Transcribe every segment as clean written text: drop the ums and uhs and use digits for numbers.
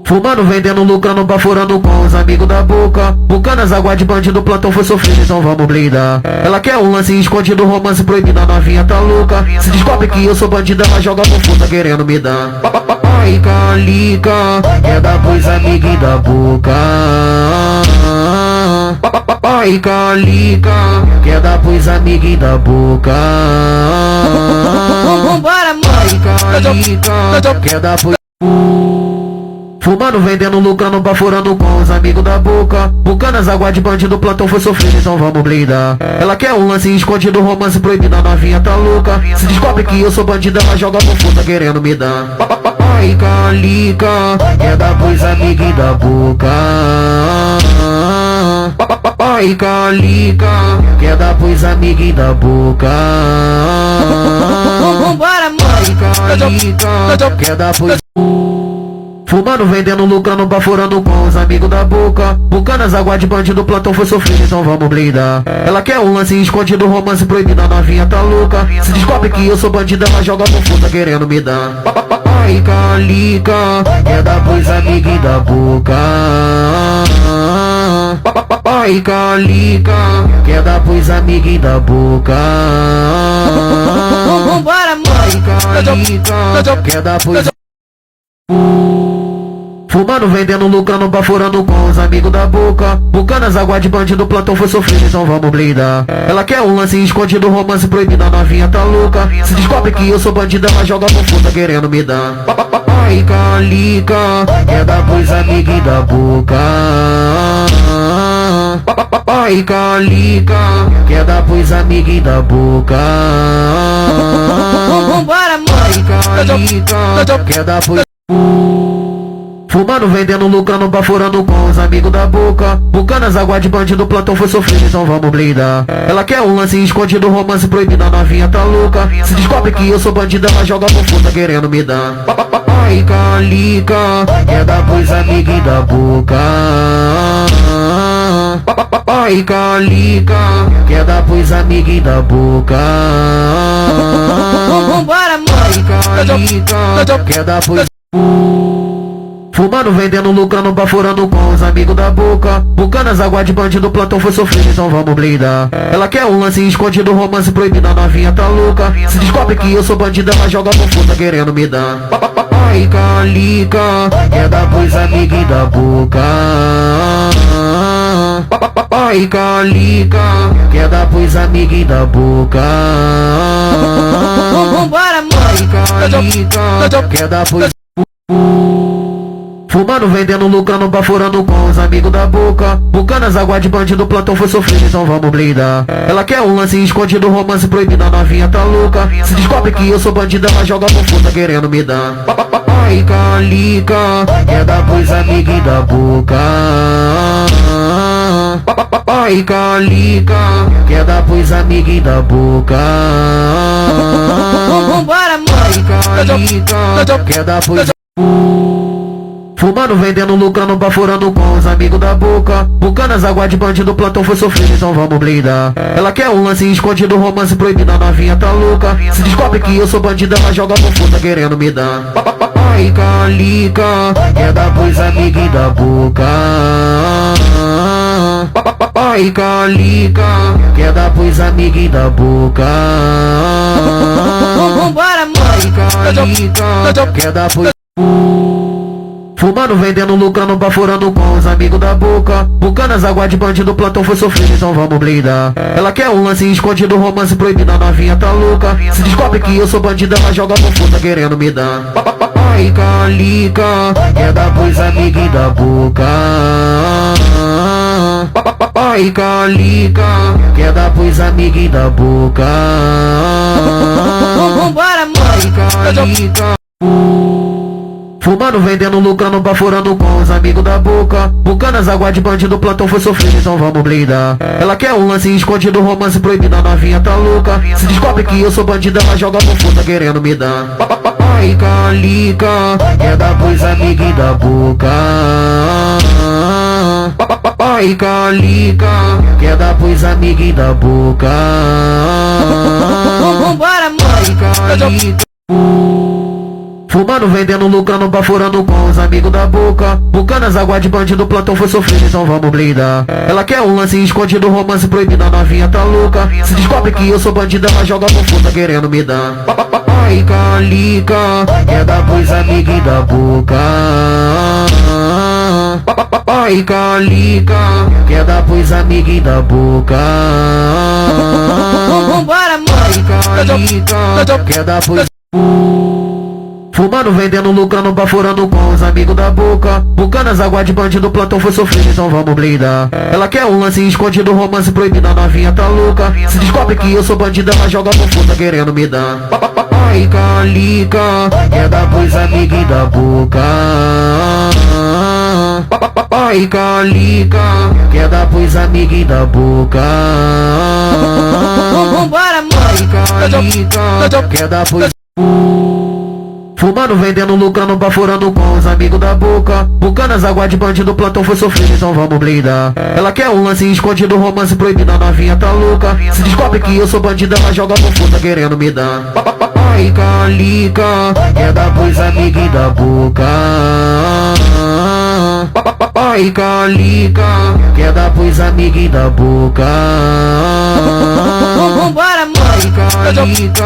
Fumando, vendendo, lucrando, baforando com os amigos da boca. Bucanas, água de bandido, plantão foi sofrido, então vamos blindar. Ela quer um lance escondido, romance proibido, a novinha tá louca. Se descobre que eu sou bandida, ela joga no fundo, querendo me dar. Ai, calica, é da pois amiga e da boca. Ai, calica, que é da pois amiga e da boca. Vambora, mano. Ai, calica, que é da pois. Fumando, vendendo, lucrando, baforando com os amigos da boca. Bucanas, água de bandido, plantão foi sofrido, então vamos blindar. Ela quer um lance escondido, romance proibido, a novinha tá louca. Se descobre que eu sou bandida, ela joga no fundo, querendo me dar. Ai, calica, é da pois amiga e da boca. Ai, calica, que é da pois amiga e da boca. Vambora, mano. Ai, calica, que é da pois. Fumando, vendendo, lucrando, baforando com os amigos da boca. Bucanas, água de bandido, plantão foi sofrido, então vamos blindar. Ela quer um lance escondido, romance proibido, a novinha tá louca. Se descobre que eu sou bandida, ela joga no fundo, querendo me dar. Ai, calica, é da pois amiga e da boca. Ai, calica, que é da pois amiga e da boca. Vambora, mano. Ai, calica, que é da pois. Fumando, vendendo, lucrando, baforando com os amigos da boca. Bucanas, água de bandido, plantão foi sofrido, então vamos blindar. Ela quer um lance escondido, romance proibido, a novinha tá louca. Se descobre que eu sou bandida, ela joga no fundo, querendo me dar. Ai, calica, é da pois amiga e da boca. Ai, calica, que é da pois amiga e da boca. Vambora, mano. Ai, calica, que é da pois. Fumando, vendendo, lucrando, baforando com os amigos da boca. Bucanas, água de bandido, plantão foi sofrido, então vamos blindar. Ela quer um lance escondido, romance proibido, a novinha tá louca. Se descobre que eu sou bandida, ela joga no fundo, querendo me dar. Ai, calica, é da pois amiga e da boca. Ai, calica, que é da pois amiga e da boca. Vambora, mano. Ai, calica, que é da pois. Fumando, vendendo, lucrando, baforando com os amigos da boca. Bucanas, água de bandido, plantão foi sofrido, então vamos blindar. Ela quer um lance escondido, romance proibido, a novinha tá louca. Se descobre que eu sou bandida, ela joga no fundo, querendo me dar. Ai, calica, é da pois amiga e da boca. Ai, calica, que é da pois amiga e da boca. Vambora, mano. Ai, calica, que é da pois. Fumando, vendendo, lucrando, baforando com os amigos da boca. Bucanas, água de bandido, plantão foi sofrido, então vamos blindar. Ela quer um lance escondido, romance proibido, a novinha tá louca. Se descobre que eu sou bandida, ela joga no fundo, querendo me dar. Ai, calica, é da pois amiga e da boca. Ai, calica, que é da pois amiga e da boca. Vambora, mano. Ai, calica, que é da pois. Fumando, vendendo, lucrando, baforando com os amigos da boca. Bucanas, água de bandido, plantão foi sofrido, então vamos blindar. Ela quer um lance escondido, romance proibido, a novinha tá louca. Se descobre que eu sou bandida, ela joga no fundo, querendo me dar. Ai, calica, é da pois amiga e da boca. Ai, calica, que é da pois amiga e da boca. Vambora, mano. Ai, calica, que é da pois. Fumando, vendendo, lucrando, baforando com os amigos da boca. Bucanas, água de bandido, plantão foi sofrido, então vamos blindar. Ela quer um lance escondido, romance proibido, a novinha tá louca. Se descobre que eu sou bandida, ela joga no fundo, querendo me dar. Ai, calica, é da pois amiga e da boca. Ai, calica, que é da pois amiga e da boca. Vambora, mano. Ai, calica. Fumando, vendendo, lucrando, baforando com os amigos da boca. Bucanas, água de bandido, plantão foi sofrido, então vamos blindar. Ela quer um lance escondido, romance proibido, a novinha tá louca. Se descobre que eu sou bandida, ela joga no fundo, querendo me dar. Ai, calica, é da pois amiga e da boca. Ai, calica, que é da pois amiga e da boca. Vambora, mano. Ai, calica. Fumando, vendendo, lucrando, baforando com os amigos da boca. Bucanas, água de bandido, plantão foi sofrido, então vamos blindar. Ela quer um lance escondido, romance proibido, a novinha tá louca. Se descobre que eu sou bandido, ela joga por puta querendo me dar. Ai, calica, quer dar pros amigos da boca. Ai, calica, quer dar pros amigos da boca. Vambora, amor. Ai, calica, quer dar pros... Fumando, vendendo, lucrando, baforando com os amigos da boca. Bucanas, água de bandido, plantão foi sofrido, então vamos blindar. Ela quer um lance escondido, romance proibido, a novinha tá louca. Se descobre que eu sou bandido, ela joga por puta querendo me dar. Ai, calica, quer dar pros amigos da boca. Ai, calica, quer dar pros amigos da boca. Vambora, amor. Ai, calica, quer dar pros... Fumando, vendendo, lucrando, baforando com os amigos da boca. Bucanas, água de bandido, plantão foi sofrido, então vamos blindar. Ela quer um lance escondido, romance proibido, a novinha tá louca. Se descobre que eu sou bandido, ela joga por puta querendo me dar. Ai, calica, quer dar pros amigos da boca. Ai, calica, quer dar pros amigos da boca. Vambora, amor. Ai, calica,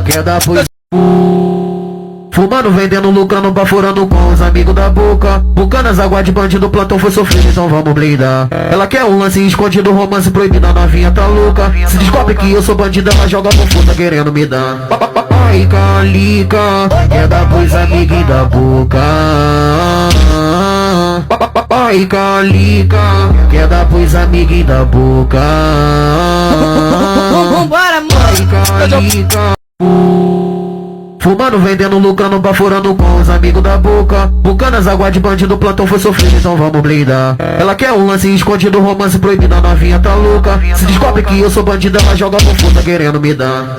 quer dar pros... Fumando, vendendo, lucrando, baforando com os amigos da boca. Bucanas, água de bandido, plantão foi sofrido, então vamos blindar. Ela quer um lance escondido, romance proibido, a novinha tá louca. Se descobre que eu sou bandido, ela joga por puta querendo me dar. Ai, calica, quer dar pros amigos da boca. Ai, calica, quer dar pros amigos da boca. Vambora, amor. Ai, calica. Fumando, vendendo, lucrando, baforando com os amigos da boca. Bucanas, água de bandido, plantão foi sofrido, então vamos blindar. Ela quer um lance escondido, romance proibido, a novinha tá louca. Se descobre que eu sou bandido, ela joga por puta querendo me dar.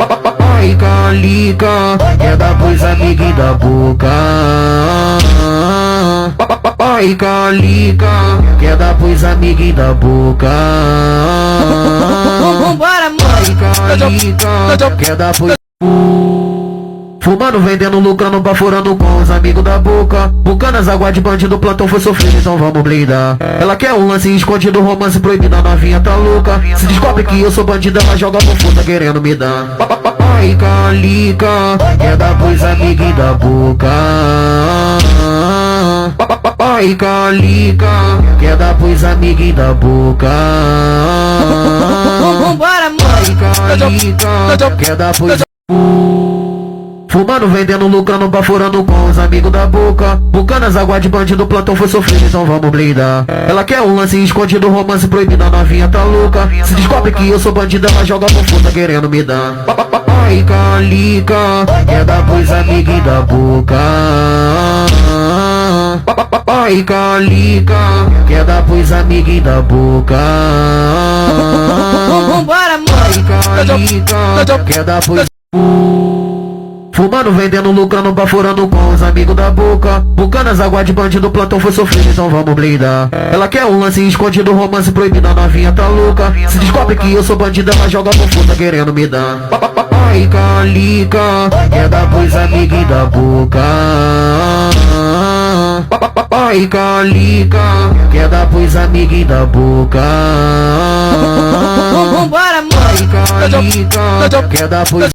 Ai, calica, quer dar pros amigos da boca. Ai, calica, quer dar pros amigos da boca. Vambora, amor. Ai, calica, quer dar pros... Fumando, vendendo, lucrando, baforando com os amigos da boca. Bucanas, água de bandido, plantão foi sofrido, então vamos blindar. Ela quer um lance escondido, romance proibido, a novinha tá louca. Se descobre que eu sou bandido, ela joga por puta querendo me dar. Ai, calica, quer dar pros amigos da boca. Ai, calica, quer dar pros amigos da boca. Vambora, amor. Ai, calica, quer dar pros... Fumando, vendendo, lucrando, baforando com os amigos da boca. Bucanas, água de bandido, plantão foi sofrido, então vamos blindar. Ela quer um lance escondido, romance proibido, a novinha tá louca. Se descobre que eu sou bandido, ela joga por puta querendo me dar. Ai, calica, quer dar pros amigos da boca. Ai, calica, quer dar pros amigos da boca. Vambora, amor. Ai, calica, quer dar pros... Fumando, vendendo, lucrando, baforando com os amigos da boca. Bucanas, água de bandido, plantão foi sofrido, então vamos blindar. Ela quer um lance escondido, romance proibido, a novinha tá louca. Se descobre que eu sou bandido, ela joga por puta querendo me dar. Ai, calica, quer dar pros amigos da boca. Ai, calica, quer dar pros amigos da boca. Vambora, amor. Ai, calica, quer dar pros...